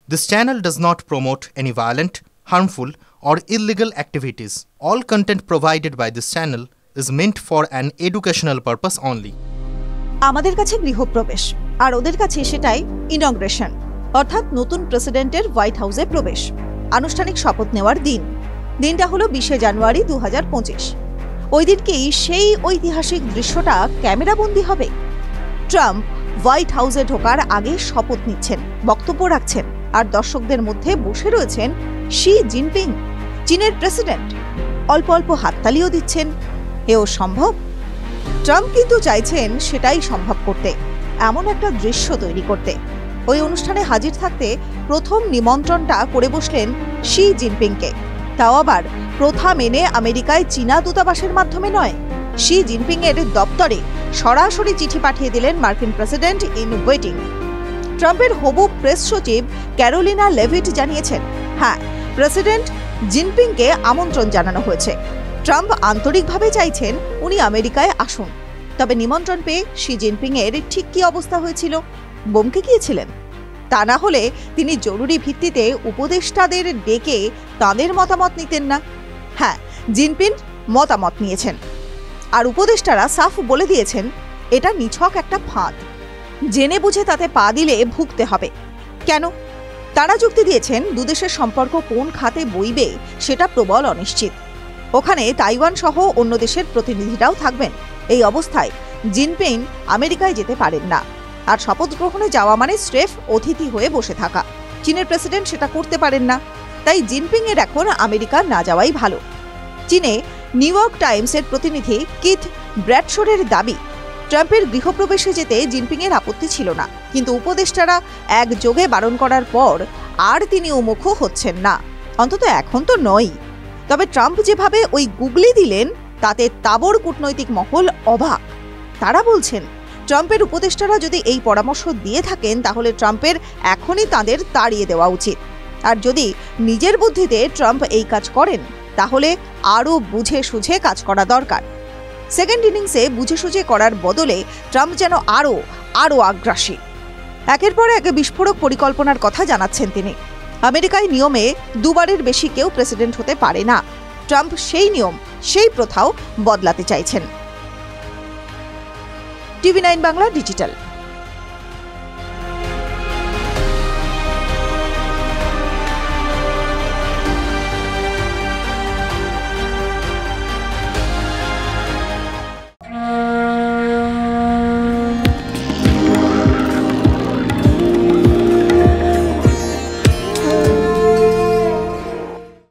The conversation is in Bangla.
This channel does not promote any violent, harmful, or illegal activities. All content provided by this channel is meant for an educational purpose only. আমাদের কাছে গৃহপ্রবেশ আর ওদের কাছে সেটাই ইনগ্রেশন, অর্থাৎ নতুন প্রেসিডেন্টের হোয়াইট হাউসে প্রবেশ, আনুষ্ঠানিক শপথ নেওয়ার দিন। দিনটা হলো 20শে জানুয়ারি 2025। ওই দিনকেই সেই ঐতিহাসিক দৃশ্যটা ক্যামেরাবন্দি হবে। ট্রাম্প হোয়াইট হাউসে ঢোকার আগে শপথ নিচ্ছেন, বক্তব্য রাখছেন, আর দর্শকদের মধ্যে বসে রয়েছেন শি জিনপিং, চীনের প্রেসিডেন্ট। অল্প অল্প হাততালিও দিচ্ছেন। এও সম্ভব? ট্রাম্প কিন্তু চাইছেন সেটাই সম্ভব করতে, এমন একটা দৃশ্য তৈরি করতে। ওই অনুষ্ঠানে হাজির থাকতে প্রথম নিমন্ত্রণটা করে বসলেন শি জিনপিংকে, তাও আবার প্রথা মেনে আমেরিকায় চীনা দূতাবাসের মাধ্যমে নয়, শি জিনপিং এর দপ্তরে সরাসরি চিঠি পাঠিয়ে দিলেন মার্কিন প্রেসিডেন্ট ইন ওয়েটিং। ট্রাম্পের হবু প্রেস সচিব ক্যারোলিনা লেভিট জানিয়েছেন, হ্যাঁ, প্রেসিডেন্ট জিনপিংকে আমন্ত্রণ জানানো হয়েছে। ট্রাম্প আন্তরিকভাবে চাইছেন উনি আমেরিকায় আসুন। তবে নিমন্ত্রণ পেয়ে শি জিনপিং এর ঠিক কি অবস্থা হয়েছিল? বমকে গিয়েছিলেন? তা না হলে তিনি জরুরি ভিত্তিতে উপদেষ্টাদের ডেকে তাঁদের মতামত নিতেন না। হ্যাঁ, জিনপিং মতামত নিয়েছেন, আর উপদেষ্টারা সাফ বলে দিয়েছেন এটা নিছক একটা ফাঁদ, জেনে বুঝে তাতে পা দিলে ভুগতে হবে। কেন? তারা যুক্তি দিয়েছেন দুদেশের সম্পর্ক কোন খাতে বইবে সেটা প্রবল অনিশ্চিত। ওখানে তাইওয়ান সহ অন্য দেশের প্রতিনিধিরাও থাকবেন। এই অবস্থায় জিনপিং আমেরিকায় যেতে পারেন না, আর শপথ গ্রহণে যাওয়া মানে স্রেফ অতিথি হয়ে বসে থাকা। চীনের প্রেসিডেন্ট সেটা করতে পারেন না, তাই জিনপিং এর এখন আমেরিকা না যাওয়াই ভালো। চীনে নিউ ইয়র্ক টাইমসের প্রতিনিধি কিথ ব্র্যাডশোরের দাবি, ট্রাম্পের গৃহপ্রবেশে যেতে জিনপিং এর আপত্তি ছিল না, কিন্তু উপদেষ্টারা একযোগে বারণ করার পর আর তিনি উন্মুখ হচ্ছেন না, অন্তত এখন তো নয়। তবে ট্রাম্প যেভাবে ওই গুগলি দিলেন তাতে তাবড় কূটনৈতিক মহল অবাক। তারা বলছেন ট্রাম্পের উপদেষ্টারা যদি এই পরামর্শ দিয়ে থাকেন তাহলে ট্রাম্পের এখনই তাদের তাড়িয়ে দেওয়া উচিত। আর যদি নিজের বুদ্ধিতে ট্রাম্প এই কাজ করেন তাহলে আরও বুঝে সুঝে কাজ করা দরকার। সেকেন্ড ইনিংসে বুঝে সুঝে করার বদলে ট্রাম্প যেন আরও আগ্রাসী। একের পর এক বিস্ফোরক পরিকল্পনার কথা জানাচ্ছেন তিনি। আমেরিকায় নিয়মে দুবারের বেশি কেউ প্রেসিডেন্ট হতে পারে না। ট্রাম্প সেই নিয়ম, সেই প্রথাও বদলাতে চাইছেন। টিভি9 বাংলা ডিজিটাল।